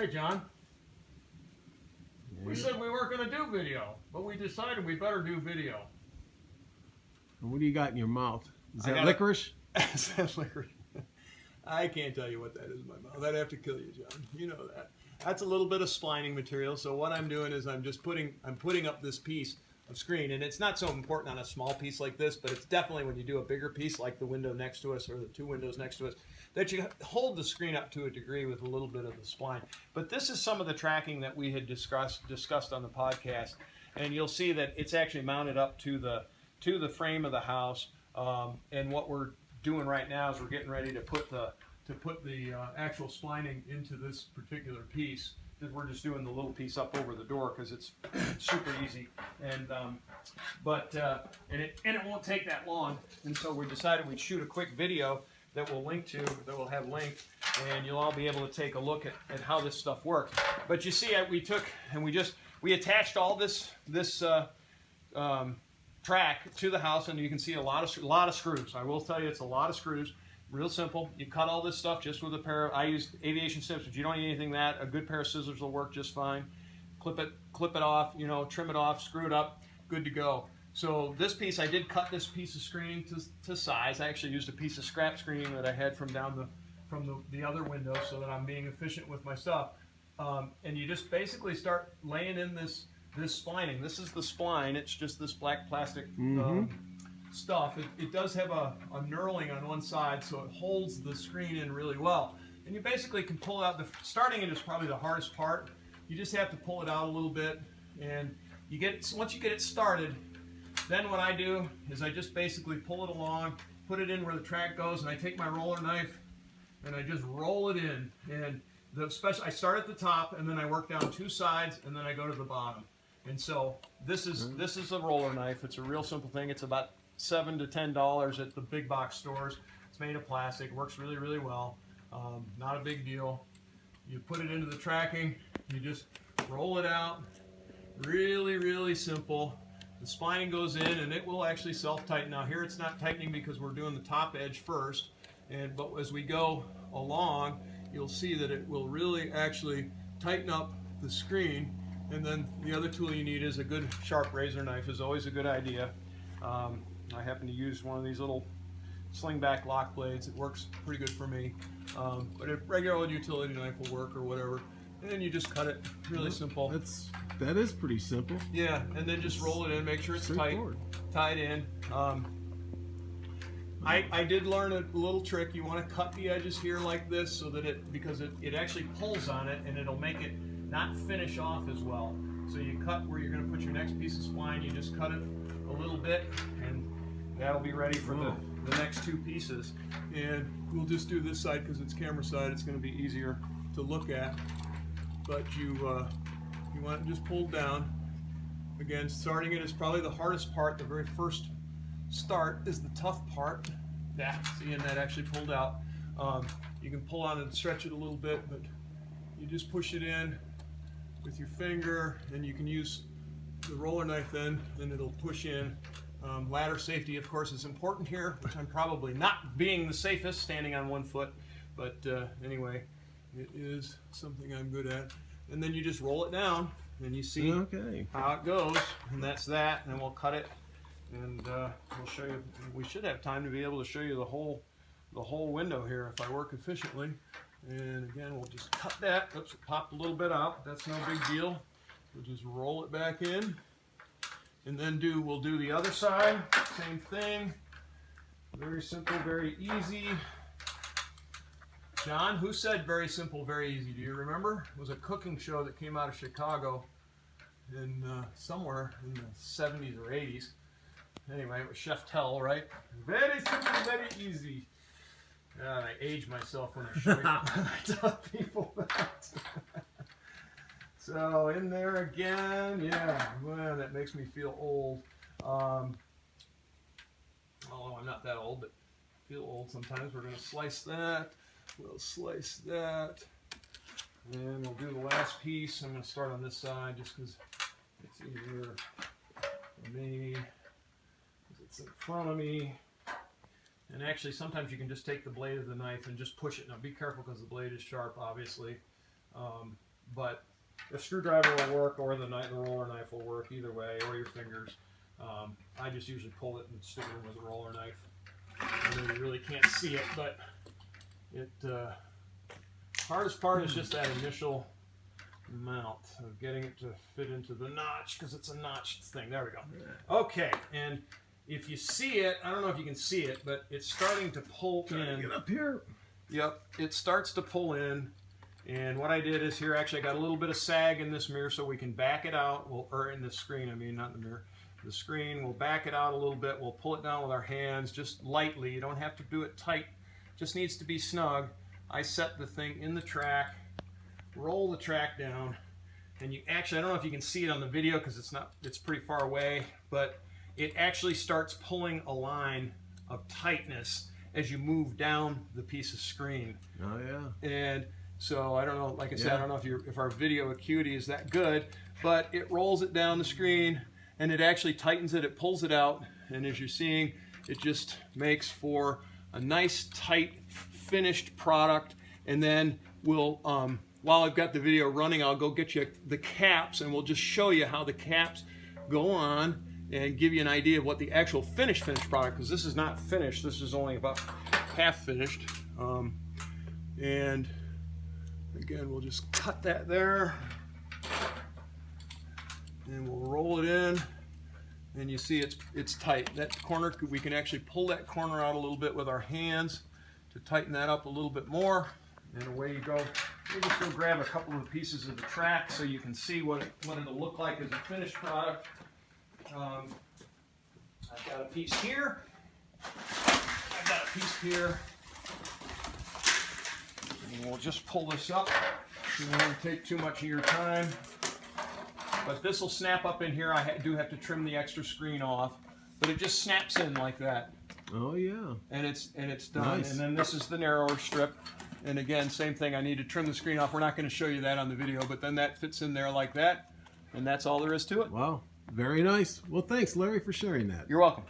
John. We said we weren't going to do video, but we decided we better do video. And what do you got in your mouth? Is that licorice? Is that licorice? I can't tell you what that is in my mouth. I'd have to kill you, John. You know that. That's a little bit of splining material. So what I'm doing is I'm putting up this piece of screen, and it's not so important on a small piece like this, but it's definitely when you do a bigger piece like the window next to us or the two windows next to us, that you hold the screen up to a degree with a little bit of the spline. But this is some of the tracking that we had discussed on the podcast, and you'll see that it's actually mounted up to the frame of the house. And what we're doing right now is we're getting ready to put the actual splining into this particular piece. We're just doing the little piece up over the door because it's super easy, and it won't take that long. And so we decided we'd shoot a quick video that we'll have linked, and you'll all be able to take a look at how this stuff works. But you see, we attached all this track to the house, and you can see a lot of screws. I will tell you, it's a lot of screws. Real simple. You cut all this stuff just with a pair of, I use aviation snips, but you don't need anything that. A good pair of scissors will work just fine. Clip it off, trim it off, screw it up, good to go. So this piece, I did cut this piece of screening to size. I actually used a piece of scrap screening that I had from the other window so that I'm being efficient with my stuff. And you just basically start laying in this splining. This is the spline. It's just this black plastic stuff. It does have a knurling on one side, so it holds the screen in really well. And you basically can pull out, starting it is probably the hardest part. You just have to pull it out a little bit, and once you get it started, then what I do is I just basically pull it along, put it in where the track goes, and I take my roller knife and I just roll it in. And I start at the top, and then I work down two sides, and then I go to the bottom. And so this is a roller knife. It's a real simple thing. It's about $7 to $10 at the big box stores. It's made of plastic, works really, really well. Not a big deal. You put it into the tracking, you just roll it out. Really, really simple. The splining goes in, and it will actually self-tighten. Now here it's not tightening because we're doing the top edge first, but as we go along, you'll see that it will really actually tighten up the screen. And then the other tool you need is a good sharp razor knife. Is always a good idea. I happen to use one of these little slingback lock blades. It works pretty good for me. But a regular old utility knife will work, or whatever. And then you just cut it. Really simple. That is pretty simple. Yeah, and then just roll it in. Make sure it's tied in. I did learn a little trick. You want to cut the edges here like this, so that because it actually pulls on it, and it'll make it not finish off as well. So you cut where you're going to put your next piece of spline. You just cut it a little bit, and that'll be ready for the next two pieces. And we'll just do this side because it's camera side. It's going to be easier to look at. But you want it just pulled down. Again, starting it is probably the hardest part. The very first start is the tough part. Yeah, seeing that actually pulled out. You can pull on it and stretch it a little bit, but you just push it in with your finger, and you can use the roller knife then, and it'll push in. Ladder safety, of course, is important here, which I'm probably not being the safest standing on one foot, but anyway, it is something I'm good at. And then you just roll it down, and you see how it goes, and that's that. And we'll cut it, and we'll show you. We should have time to be able to show you the whole window here if I work efficiently. And again, we'll just cut that. Oops, it popped a little bit out. That's no big deal. We'll just roll it back in. And then we'll do the other side. Same thing. Very simple, very easy. John, who said very simple, very easy? Do you remember? It was a cooking show that came out of Chicago in somewhere in the 70s or 80s. Anyway, it was Chef Tell, right? Very simple, very easy. God, I age myself when I show you. I tell people that. So in there again, yeah, man, that makes me feel old. Oh, I'm not that old, but I feel old sometimes. We're going to slice that. We'll slice that. And we'll do the last piece. I'm going to start on this side just because it's easier for me. It's in front of me. And actually, sometimes you can just take the blade of the knife and just push it. Now, be careful because the blade is sharp, obviously. but the screwdriver will work, or the roller knife will work, either way, or your fingers. I just usually pull it and stick it in with a roller knife. I know you really can't see it, but it hardest part is just that initial mount of getting it to fit into the notch, because it's a notched thing. There we go. Okay, and if you see it, I don't know if you can see it, but it's starting to pull in. Get up here. Yep, it starts to pull in. And what I did is here, actually I got a little bit of sag in this mirror so we can back it out, or in the screen, I mean, not in the mirror. The screen, we'll back it out a little bit, we'll pull it down with our hands, just lightly. You don't have to do it tight, just needs to be snug. I set the thing in the track, roll the track down, and you actually, I don't know if you can see it on the video because it's pretty far away, but it actually starts pulling a line of tightness as you move down the piece of screen. Oh yeah. And so I don't know, like I said, I don't know if our video acuity is that good, but it rolls it down the screen and it actually tightens it, it pulls it out, and as you're seeing, it just makes for a nice tight finished product. And then we'll, while I've got the video running, I'll go get you the caps and we'll just show you how the caps go on and give you an idea of what the actual finished product, because this is not finished, this is only about half finished. And again, we'll just cut that there and we'll roll it in, and you see it's tight. That corner, we can actually pull that corner out a little bit with our hands to tighten that up a little bit more, and away you go. We're just going to grab a couple of pieces of the track so you can see what it'll look like as a finished product. I've got a piece here, I've got a piece here, and we'll just pull this up. It won't take too much of your time, but this will snap up in here. I do have to trim the extra screen off, but it just snaps in like that. Oh yeah. And it's done. Nice. And then this is the narrower strip. And again, same thing, I need to trim the screen off. We're not going to show you that on the video, but then that fits in there like that, and that's all there is to it. Wow. Very nice. Well, thanks, Larry, for sharing that. You're welcome.